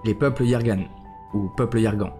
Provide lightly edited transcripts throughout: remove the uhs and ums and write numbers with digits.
les peuples Yergan, ou peuples Yergan.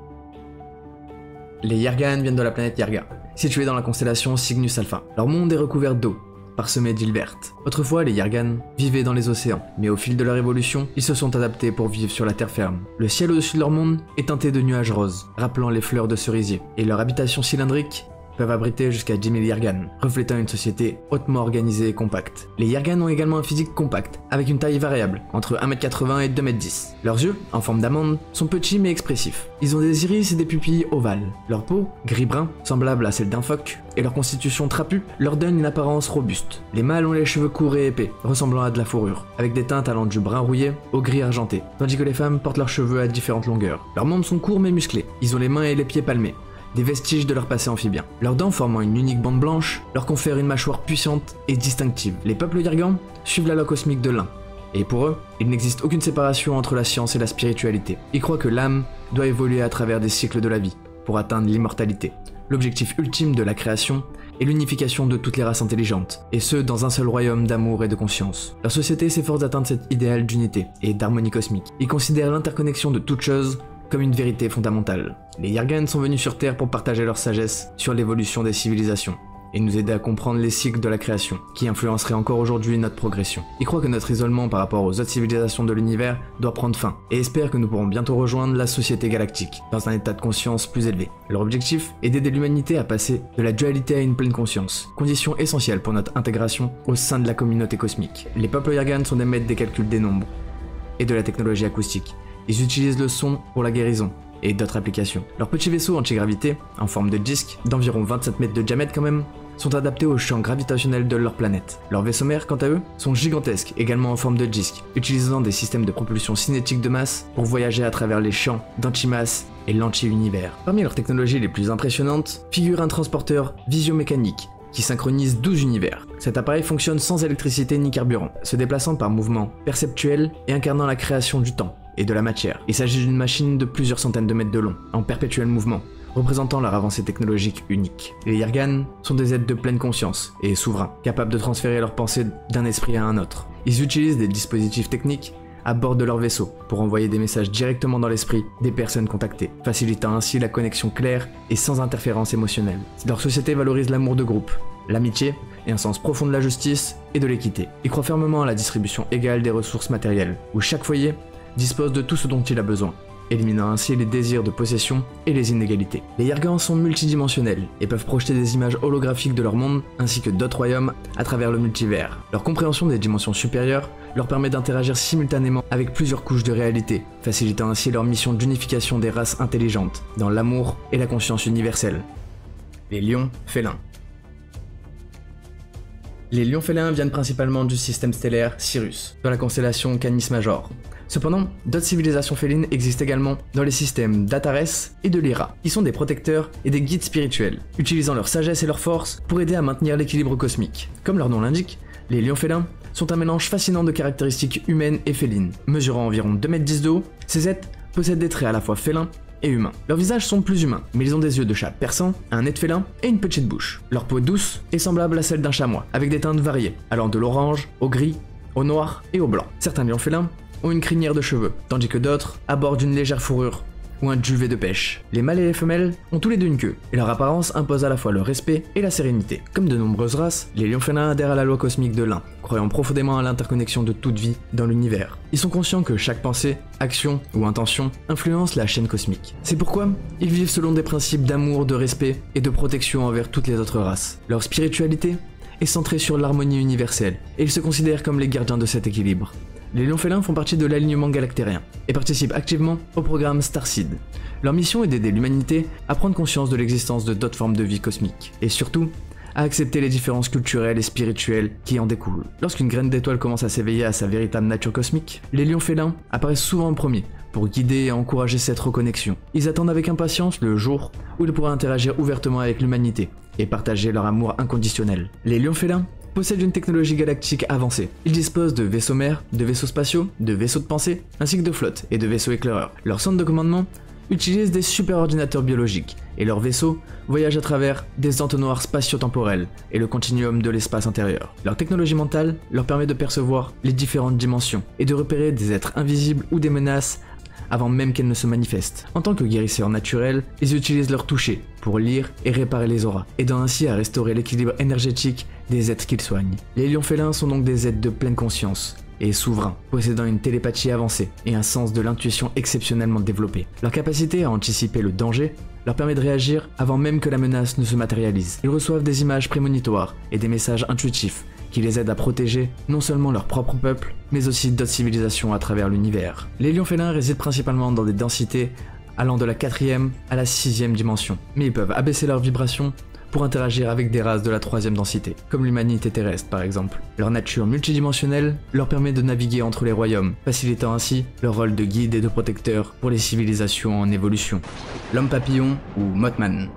Les Yergan viennent de la planète Yerga, située dans la constellation Cygnus Alpha. Leur monde est recouvert d'eau, parsemé d'îles vertes. Autrefois, les Yergan vivaient dans les océans, mais au fil de leur évolution, ils se sont adaptés pour vivre sur la terre ferme. Le ciel au-dessus de leur monde est teinté de nuages roses, rappelant les fleurs de cerisier, et leur habitation cylindrique peuvent abriter jusqu'à 10 000 Yergan, reflétant une société hautement organisée et compacte. Les Yergan ont également un physique compact, avec une taille variable, entre 1m80 et 2m10. Leurs yeux, en forme d'amande, sont petits mais expressifs. Ils ont des iris et des pupilles ovales. Leur peau, gris-brun, semblable à celle d'un phoque, et leur constitution trapue leur donne une apparence robuste. Les mâles ont les cheveux courts et épais, ressemblant à de la fourrure, avec des teintes allant du brun rouillé au gris argenté, tandis que les femmes portent leurs cheveux à différentes longueurs. Leurs membres sont courts mais musclés. Ils ont les mains et les pieds palmés, des vestiges de leur passé amphibien. Leurs dents formant une unique bande blanche leur confèrent une mâchoire puissante et distinctive. Les peuples Yergan suivent la loi cosmique de l'un, et pour eux, il n'existe aucune séparation entre la science et la spiritualité. Ils croient que l'âme doit évoluer à travers des cycles de la vie pour atteindre l'immortalité. L'objectif ultime de la création est l'unification de toutes les races intelligentes, et ce dans un seul royaume d'amour et de conscience. Leur société s'efforce d'atteindre cet idéal d'unité et d'harmonie cosmique. Ils considèrent l'interconnexion de toutes choses comme une vérité fondamentale. Les Yergan sont venus sur Terre pour partager leur sagesse sur l'évolution des civilisations et nous aider à comprendre les cycles de la création qui influenceraient encore aujourd'hui notre progression. Ils croient que notre isolement par rapport aux autres civilisations de l'univers doit prendre fin et espèrent que nous pourrons bientôt rejoindre la société galactique dans un état de conscience plus élevé. Leur objectif est d'aider l'humanité à passer de la dualité à une pleine conscience, condition essentielle pour notre intégration au sein de la communauté cosmique. Les peuples Yergan sont des maîtres des calculs des nombres et de la technologie acoustique. Ils utilisent le son pour la guérison et d'autres applications. Leurs petits vaisseaux antigravité, en forme de disque, d'environ 27 mètres de diamètre quand même, sont adaptés au champ gravitationnel de leur planète. Leurs vaisseaux mères, quant à eux, sont gigantesques, également en forme de disque, utilisant des systèmes de propulsion cinétique de masse pour voyager à travers les champs d'antimasse et l'anti-univers. Parmi leurs technologies les plus impressionnantes figure un transporteur visio-mécanique qui synchronise 12 univers. Cet appareil fonctionne sans électricité ni carburant, se déplaçant par mouvement perceptuel et incarnant la création du temps et de la matière. Il s'agit d'une machine de plusieurs centaines de mètres de long, en perpétuel mouvement, représentant leur avancée technologique unique. Les Yergan sont des êtres de pleine conscience et souverains, capables de transférer leurs pensées d'un esprit à un autre. Ils utilisent des dispositifs techniques à bord de leur vaisseau pour envoyer des messages directement dans l'esprit des personnes contactées, facilitant ainsi la connexion claire et sans interférence émotionnelle. Leur société valorise l'amour de groupe, l'amitié et un sens profond de la justice et de l'équité. Ils croient fermement à la distribution égale des ressources matérielles, où chaque foyer dispose de tout ce dont il a besoin, éliminant ainsi les désirs de possession et les inégalités. Les Yergan sont multidimensionnels et peuvent projeter des images holographiques de leur monde ainsi que d'autres royaumes à travers le multivers. Leur compréhension des dimensions supérieures leur permet d'interagir simultanément avec plusieurs couches de réalité, facilitant ainsi leur mission d'unification des races intelligentes dans l'amour et la conscience universelle. Les lions félins. Les lions félins viennent principalement du système stellaire Sirius, dans la constellation Canis Major. Cependant, d'autres civilisations félines existent également dans les systèmes d'Antares et de Lyra, qui sont des protecteurs et des guides spirituels, utilisant leur sagesse et leur force pour aider à maintenir l'équilibre cosmique. Comme leur nom l'indique, les lions félins sont un mélange fascinant de caractéristiques humaines et félines. Mesurant environ 2,10 m de haut, ces êtres possèdent des traits à la fois félins et humains. Leurs visages sont plus humains, mais ils ont des yeux de chat perçants, un nez de félin et une petite bouche. Leur peau est douce et semblable à celle d'un chamois, avec des teintes variées, allant de l'orange au gris, au noir et au blanc. Certains lions félins ont une crinière de cheveux, tandis que d'autres abordent une légère fourrure ou un duvet de pêche. Les mâles et les femelles ont tous les deux une queue, et leur apparence impose à la fois le respect et la sérénité. Comme de nombreuses races, les lions félins adhèrent à la loi cosmique de l'un, croyant profondément à l'interconnexion de toute vie dans l'univers. Ils sont conscients que chaque pensée, action ou intention influence la chaîne cosmique. C'est pourquoi ils vivent selon des principes d'amour, de respect et de protection envers toutes les autres races. Leur spiritualité est centrée sur l'harmonie universelle, et ils se considèrent comme les gardiens de cet équilibre. Les lions félins font partie de l'alignement galactérien et participent activement au programme Starseed. Leur mission est d'aider l'humanité à prendre conscience de l'existence de d'autres formes de vie cosmique, et surtout, à accepter les différences culturelles et spirituelles qui en découlent. Lorsqu'une graine d'étoile commence à s'éveiller à sa véritable nature cosmique, les lions félins apparaissent souvent en premier pour guider et encourager cette reconnexion. Ils attendent avec impatience le jour où ils pourront interagir ouvertement avec l'humanité et partager leur amour inconditionnel. Les lions félins possèdent une technologie galactique avancée. Ils disposent de vaisseaux mers, de vaisseaux spatiaux, de vaisseaux de pensée, ainsi que de flottes et de vaisseaux éclaireurs. Leur centre de commandement utilise des superordinateurs biologiques, et leurs vaisseaux voyagent à travers des entonnoirs spatio-temporels et le continuum de l'espace intérieur. Leur technologie mentale leur permet de percevoir les différentes dimensions et de repérer des êtres invisibles ou des menaces avant même qu'elles ne se manifestent. En tant que guérisseurs naturels, ils utilisent leur toucher pour lire et réparer les auras, aidant ainsi à restaurer l'équilibre énergétique des êtres qu'ils soignent. Les lions félins sont donc des êtres de pleine conscience et souverains, possédant une télépathie avancée et un sens de l'intuition exceptionnellement développé. Leur capacité à anticiper le danger leur permet de réagir avant même que la menace ne se matérialise. Ils reçoivent des images prémonitoires et des messages intuitifs qui les aident à protéger non seulement leur propre peuple, mais aussi d'autres civilisations à travers l'univers. Les lions félins résident principalement dans des densités allant de la 4e à la 6e dimension, mais ils peuvent abaisser leur vibration pour interagir avec des races de la 3e densité, comme l'humanité terrestre par exemple. Leur nature multidimensionnelle leur permet de naviguer entre les royaumes, facilitant ainsi leur rôle de guide et de protecteur pour les civilisations en évolution. L'homme papillon ou Mothman.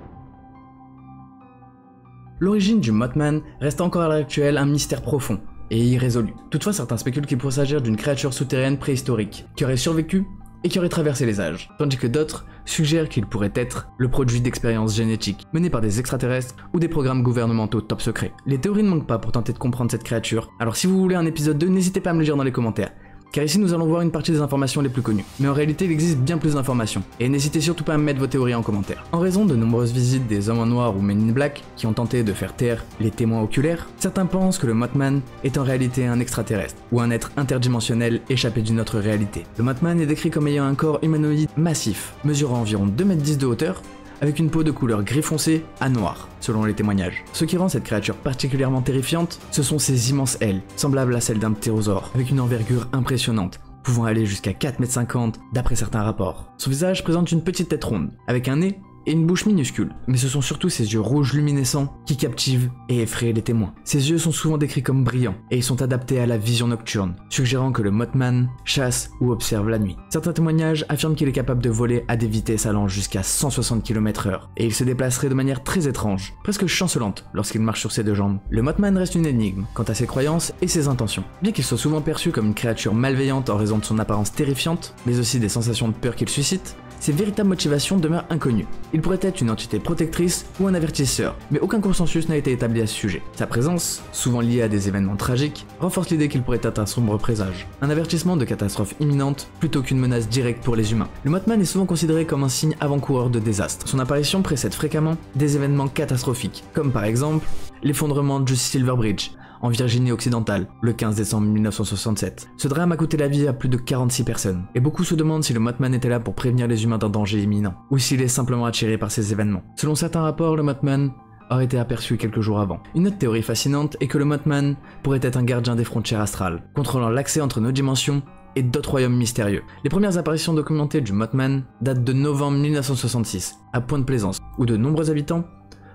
L'origine du Mothman reste encore à l'heure actuelle un mystère profond et irrésolu. Toutefois, certains spéculent qu'il pourrait s'agir d'une créature souterraine préhistorique, qui aurait survécu et qui aurait traversé les âges, tandis que d'autres suggèrent qu'il pourrait être le produit d'expériences génétiques menées par des extraterrestres ou des programmes gouvernementaux top secrets. Les théories ne manquent pas pour tenter de comprendre cette créature, alors si vous voulez un épisode 2, n'hésitez pas à me le dire dans les commentaires, car ici nous allons voir une partie des informations les plus connues. Mais en réalité il existe bien plus d'informations, et n'hésitez surtout pas à me mettre vos théories en commentaire. En raison de nombreuses visites des hommes en noir ou Men in Black qui ont tenté de faire taire les témoins oculaires, certains pensent que le Mothman est en réalité un extraterrestre, ou un être interdimensionnel échappé d'une autre réalité. Le Mothman est décrit comme ayant un corps humanoïde massif, mesurant environ 2,10 m de hauteur, avec une peau de couleur gris foncé à noir, selon les témoignages. Ce qui rend cette créature particulièrement terrifiante, ce sont ses immenses ailes, semblables à celles d'un ptérosaure, avec une envergure impressionnante, pouvant aller jusqu'à 4,50 m d'après certains rapports. Son visage présente une petite tête ronde, avec un nez et une bouche minuscule, mais ce sont surtout ses yeux rouges luminescents qui captivent et effraient les témoins. Ses yeux sont souvent décrits comme brillants, et ils sont adaptés à la vision nocturne, suggérant que le Mothman chasse ou observe la nuit. Certains témoignages affirment qu'il est capable de voler à des vitesses allant jusqu'à 160 km/h, et il se déplacerait de manière très étrange, presque chancelante lorsqu'il marche sur ses deux jambes. Le Mothman reste une énigme quant à ses croyances et ses intentions. Bien qu'il soit souvent perçu comme une créature malveillante en raison de son apparence terrifiante, mais aussi des sensations de peur qu'il suscite, ses véritables motivations demeurent inconnues. Il pourrait être une entité protectrice ou un avertisseur, mais aucun consensus n'a été établi à ce sujet. Sa présence, souvent liée à des événements tragiques, renforce l'idée qu'il pourrait être un sombre présage, un avertissement de catastrophe imminente plutôt qu'une menace directe pour les humains. Le Mothman est souvent considéré comme un signe avant-coureur de désastre. Son apparition précède fréquemment des événements catastrophiques, comme par exemple l'effondrement du Silver Bridge, en Virginie occidentale, le 15 décembre 1967. Ce drame a coûté la vie à plus de 46 personnes, et beaucoup se demandent si le Mothman était là pour prévenir les humains d'un danger imminent, ou s'il est simplement attiré par ces événements. Selon certains rapports, le Mothman aurait été aperçu quelques jours avant. Une autre théorie fascinante est que le Mothman pourrait être un gardien des frontières astrales, contrôlant l'accès entre nos dimensions et d'autres royaumes mystérieux. Les premières apparitions documentées du Mothman datent de novembre 1966, à Pointe-Plaisance, où de nombreux habitants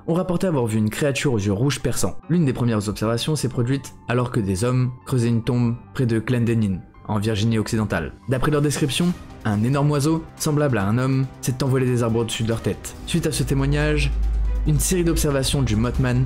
ont rapporté avoir vu une créature aux yeux rouges perçants. L'une des premières observations s'est produite alors que des hommes creusaient une tombe près de Clendenin, en Virginie occidentale. D'après leur description, un énorme oiseau, semblable à un homme, s'est envolé des arbres au-dessus de leur tête. Suite à ce témoignage, une série d'observations du Mothman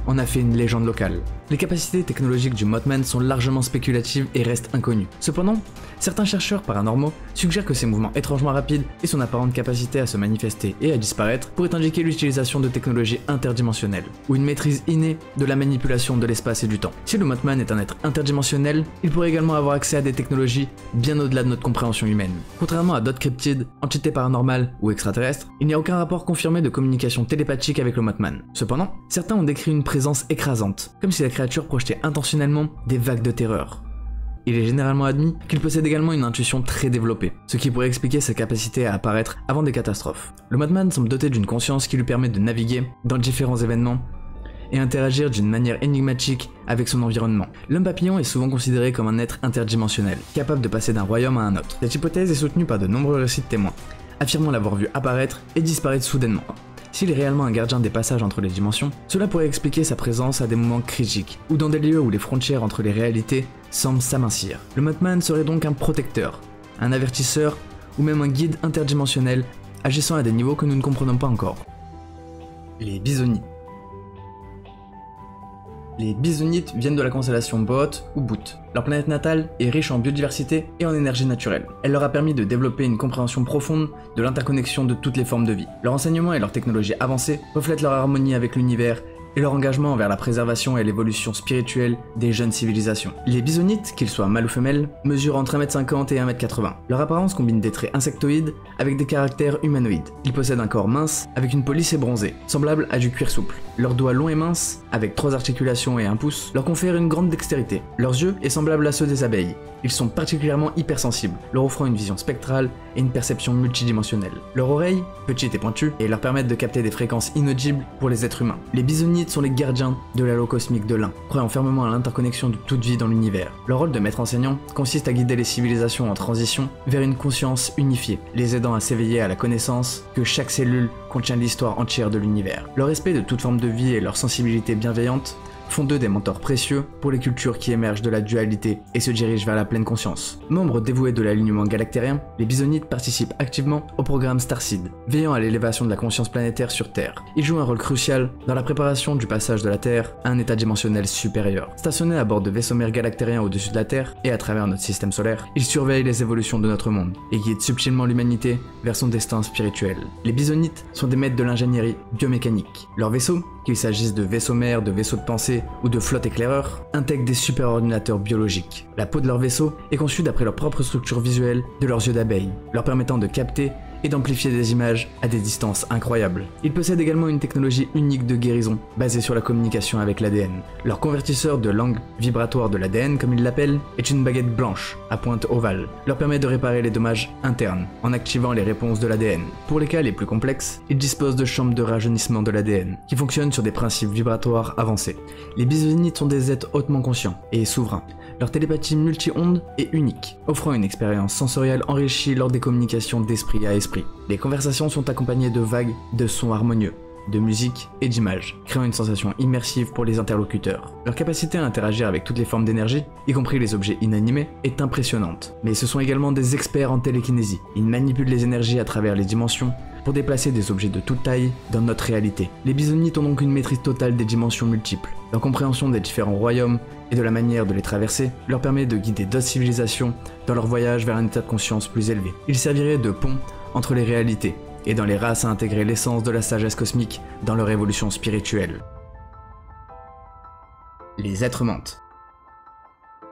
en a fait une légende locale. Les capacités technologiques du Mothman sont largement spéculatives et restent inconnues. Cependant, certains chercheurs paranormaux suggèrent que ses mouvements étrangement rapides et son apparente capacité à se manifester et à disparaître pourraient indiquer l'utilisation de technologies interdimensionnelles, ou une maîtrise innée de la manipulation de l'espace et du temps. Si le Mothman est un être interdimensionnel, il pourrait également avoir accès à des technologies bien au-delà de notre compréhension humaine. Contrairement à d'autres cryptides, entités paranormales ou extraterrestres, il n'y a aucun rapport confirmé de communication télépathique avec le Mothman. Cependant, certains ont décrit une présence écrasante, comme si la créature projetait intentionnellement des vagues de terreur. Il est généralement admis qu'il possède également une intuition très développée, ce qui pourrait expliquer sa capacité à apparaître avant des catastrophes. Le Mothman semble doté d'une conscience qui lui permet de naviguer dans différents événements et interagir d'une manière énigmatique avec son environnement. L'homme papillon est souvent considéré comme un être interdimensionnel, capable de passer d'un royaume à un autre. Cette hypothèse est soutenue par de nombreux récits de témoins, affirmant l'avoir vu apparaître et disparaître soudainement. S'il est réellement un gardien des passages entre les dimensions, cela pourrait expliquer sa présence à des moments critiques, ou dans des lieux où les frontières entre les réalités semblent s'amincir. Le Mothman serait donc un protecteur, un avertisseur, ou même un guide interdimensionnel, agissant à des niveaux que nous ne comprenons pas encore. Les bisonites. Les bisonites viennent de la constellation Boöt ou Boot. Leur planète natale est riche en biodiversité et en énergie naturelle. Elle leur a permis de développer une compréhension profonde de l'interconnexion de toutes les formes de vie. Leur enseignement et leur technologie avancée reflètent leur harmonie avec l'univers et leur engagement envers la préservation et l'évolution spirituelle des jeunes civilisations. Les bisonites, qu'ils soient mâles ou femelles, mesurent entre 1m50 et 1m80. Leur apparence combine des traits insectoïdes avec des caractères humanoïdes. Ils possèdent un corps mince avec une peau lisse et bronzée, semblable à du cuir souple. Leurs doigts longs et minces, avec 3 articulations et un pouce, leur confèrent une grande dextérité. Leurs yeux est semblable à ceux des abeilles. Ils sont particulièrement hypersensibles, leur offrant une vision spectrale et une perception multidimensionnelle. Leurs oreilles, petites et pointues, et leur permettent de capter des fréquences inaudibles pour les êtres humains. Les bisonites sont les gardiens de l'halo cosmique de l'Un, croyant fermement à l'interconnexion de toute vie dans l'univers. Leur rôle de maître enseignant consiste à guider les civilisations en transition vers une conscience unifiée, les aidant à s'éveiller à la connaissance que chaque cellule contient l'histoire entière de l'univers. Leur respect de toute forme de vie et leur sensibilité bienveillante font d'eux des mentors précieux pour les cultures qui émergent de la dualité et se dirigent vers la pleine conscience. Membres dévoués de l'alignement galactérien, les bisonites participent activement au programme Starseed, veillant à l'élévation de la conscience planétaire sur Terre. Ils jouent un rôle crucial dans la préparation du passage de la Terre à un état dimensionnel supérieur. Stationnés à bord de vaisseaux mers galactériens au-dessus de la Terre et à travers notre système solaire, ils surveillent les évolutions de notre monde et guident subtilement l'humanité vers son destin spirituel. Les bisonites sont des maîtres de l'ingénierie biomécanique. Leurs vaisseaux, qu'il s'agisse de vaisseaux mers, de vaisseaux de pensée ou de flottes éclaireurs, intègrent des superordinateurs biologiques. La peau de leur vaisseau est conçue d'après leur propre structure visuelle de leurs yeux d'abeille, leur permettant de capter et d'amplifier des images à des distances incroyables. Ils possèdent également une technologie unique de guérison, basée sur la communication avec l'ADN. Leur convertisseur de langue vibratoire de l'ADN, comme ils l'appellent, est une baguette blanche, à pointe ovale, leur permet de réparer les dommages internes, en activant les réponses de l'ADN. Pour les cas les plus complexes, ils disposent de chambres de rajeunissement de l'ADN, qui fonctionnent sur des principes vibratoires avancés. Les bisonites sont des êtres hautement conscients et souverains. Leur télépathie multi-ondes est unique, offrant une expérience sensorielle enrichie lors des communications d'esprit à esprit. Les conversations sont accompagnées de vagues de sons harmonieux, de musique et d'images, créant une sensation immersive pour les interlocuteurs. Leur capacité à interagir avec toutes les formes d'énergie, y compris les objets inanimés, est impressionnante. Mais ce sont également des experts en télékinésie. Ils manipulent les énergies à travers les dimensions pour déplacer des objets de toute taille dans notre réalité. Les bisonites ont donc une maîtrise totale des dimensions multiples. Leur compréhension des différents royaumes et de la manière de les traverser leur permet de guider d'autres civilisations dans leur voyage vers un état de conscience plus élevé. Ils serviraient de pont entre les réalités et dans les races à intégrer l'essence de la sagesse cosmique dans leur évolution spirituelle. Les êtres mondes.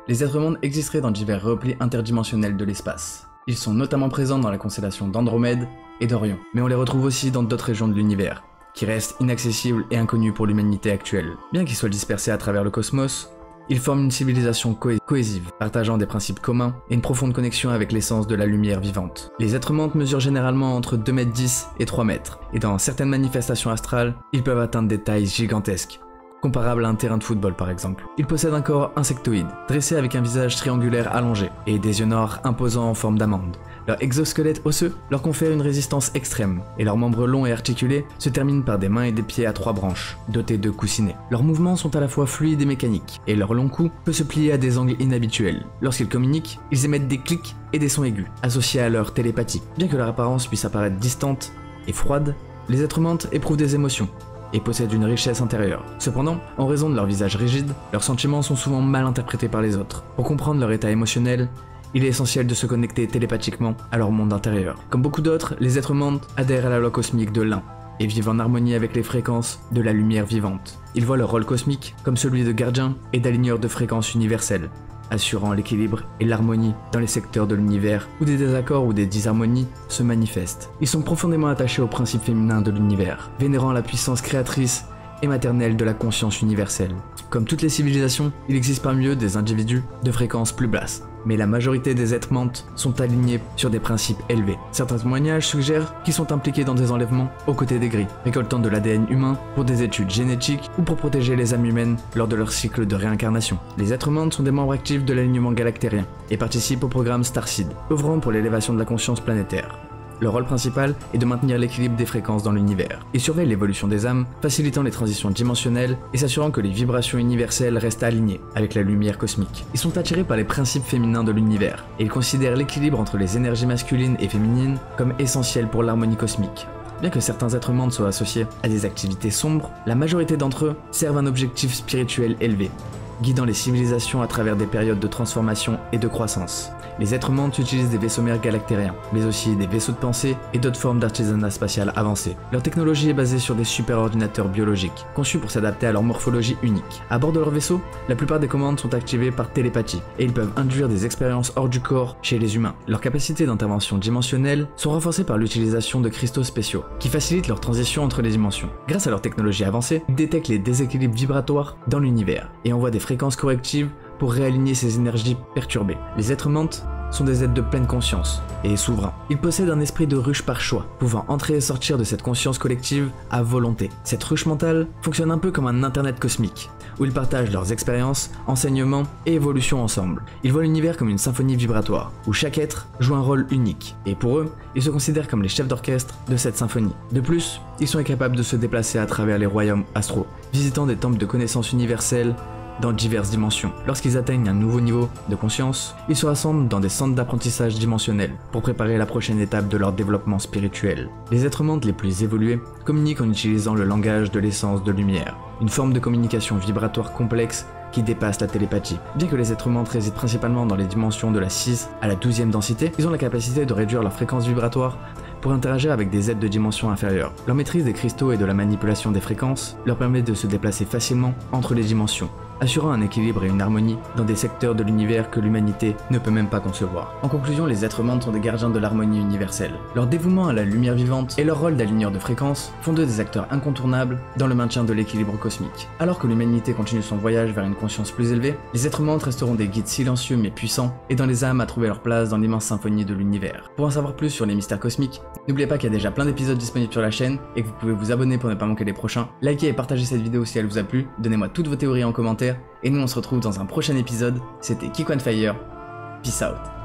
Les êtres mondes existeraient dans divers replis interdimensionnels de l'espace. Ils sont notamment présents dans la constellation d'Andromède et d'Orion, mais on les retrouve aussi dans d'autres régions de l'univers, qui restent inaccessibles et inconnues pour l'humanité actuelle. Bien qu'ils soient dispersés à travers le cosmos, ils forment une civilisation cohésive, partageant des principes communs et une profonde connexion avec l'essence de la lumière vivante. Les êtres mondes mesurent généralement entre 2,10 m et 3 m, et dans certaines manifestations astrales, ils peuvent atteindre des tailles gigantesques, comparables à un terrain de football par exemple. Ils possèdent un corps insectoïde, dressé avec un visage triangulaire allongé, et des yeux noirs imposants en forme d'amande. Leur exosquelette osseux leur confère une résistance extrême, et leurs membres longs et articulés se terminent par des mains et des pieds à 3 branches, dotés de coussinets. Leurs mouvements sont à la fois fluides et mécaniques, et leur long cou peut se plier à des angles inhabituels. Lorsqu'ils communiquent, ils émettent des clics et des sons aigus, associés à leur télépathie. Bien que leur apparence puisse apparaître distante et froide, les êtres mondes éprouvent des émotions, et possèdent une richesse intérieure. Cependant, en raison de leur visage rigide, leurs sentiments sont souvent mal interprétés par les autres. Pour comprendre leur état émotionnel, il est essentiel de se connecter télépathiquement à leur monde intérieur. Comme beaucoup d'autres, les êtres mondes adhèrent à la loi cosmique de l'Un et vivent en harmonie avec les fréquences de la lumière vivante. Ils voient leur rôle cosmique comme celui de gardien et d'aligneur de fréquences universelles, assurant l'équilibre et l'harmonie dans les secteurs de l'univers où des désaccords ou des disharmonies se manifestent. Ils sont profondément attachés au principe féminin de l'univers, vénérant la puissance créatrice et maternelle de la conscience universelle. Comme toutes les civilisations, il existe parmi eux des individus de fréquences plus basses, mais la majorité des êtres mondes sont alignés sur des principes élevés. Certains témoignages suggèrent qu'ils sont impliqués dans des enlèvements aux côtés des gris, récoltant de l'ADN humain pour des études génétiques ou pour protéger les âmes humaines lors de leur cycle de réincarnation. Les êtres mondes sont des membres actifs de l'alignement galactérien et participent au programme Starseed, œuvrant pour l'élévation de la conscience planétaire. Leur rôle principal est de maintenir l'équilibre des fréquences dans l'univers. Ils surveillent l'évolution des âmes, facilitant les transitions dimensionnelles et s'assurant que les vibrations universelles restent alignées avec la lumière cosmique. Ils sont attirés par les principes féminins de l'univers et ils considèrent l'équilibre entre les énergies masculines et féminines comme essentiel pour l'harmonie cosmique. Bien que certains êtres mondes soient associés à des activités sombres, la majorité d'entre eux servent un objectif spirituel élevé. guidant les civilisations à travers des périodes de transformation et de croissance. Les êtres mantes utilisent des vaisseaux mères galactériens, mais aussi des vaisseaux de pensée et d'autres formes d'artisanat spatial avancé. Leur technologie est basée sur des superordinateurs biologiques, conçus pour s'adapter à leur morphologie unique. À bord de leur vaisseau, la plupart des commandes sont activées par télépathie, et ils peuvent induire des expériences hors du corps chez les humains. Leurs capacités d'intervention dimensionnelle sont renforcées par l'utilisation de cristaux spéciaux, qui facilitent leur transition entre les dimensions. Grâce à leur technologie avancée, ils détectent les déséquilibres vibratoires dans l'univers, et envoient des fréquences correctives pour réaligner ces énergies perturbées. Les êtres mantes sont des êtres de pleine conscience et souverains. Ils possèdent un esprit de ruche par choix, pouvant entrer et sortir de cette conscience collective à volonté. Cette ruche mentale fonctionne un peu comme un internet cosmique, où ils partagent leurs expériences, enseignements et évolutions ensemble. Ils voient l'univers comme une symphonie vibratoire, où chaque être joue un rôle unique, et pour eux, ils se considèrent comme les chefs d'orchestre de cette symphonie. De plus, ils sont capables de se déplacer à travers les royaumes astraux, visitant des temples de connaissances universelles dans diverses dimensions. Lorsqu'ils atteignent un nouveau niveau de conscience, ils se rassemblent dans des centres d'apprentissage dimensionnels pour préparer la prochaine étape de leur développement spirituel. Les êtres mantes les plus évolués communiquent en utilisant le langage de l'essence de lumière, une forme de communication vibratoire complexe qui dépasse la télépathie. Bien que les êtres mantes résident principalement dans les dimensions de la 6 à la 12e densité, ils ont la capacité de réduire leur fréquence vibratoire pour interagir avec des êtres de dimensions inférieures. Leur maîtrise des cristaux et de la manipulation des fréquences leur permet de se déplacer facilement entre les dimensions, assurant un équilibre et une harmonie dans des secteurs de l'univers que l'humanité ne peut même pas concevoir. En conclusion, les êtres mantes sont des gardiens de l'harmonie universelle. Leur dévouement à la lumière vivante et leur rôle d'aligneur de fréquences font d'eux des acteurs incontournables dans le maintien de l'équilibre cosmique. Alors que l'humanité continue son voyage vers une conscience plus élevée, les êtres mantes resteront des guides silencieux mais puissants, aidant les âmes à trouver leur place dans l'immense symphonie de l'univers. Pour en savoir plus sur les mystères cosmiques, n'oubliez pas qu'il y a déjà plein d'épisodes disponibles sur la chaîne et que vous pouvez vous abonner pour ne pas manquer les prochains. Likez et partagez cette vidéo si elle vous a plu, donnez-moi toutes vos théories en commentaire, et nous on se retrouve dans un prochain épisode. C'était Kiko on Fire, peace out.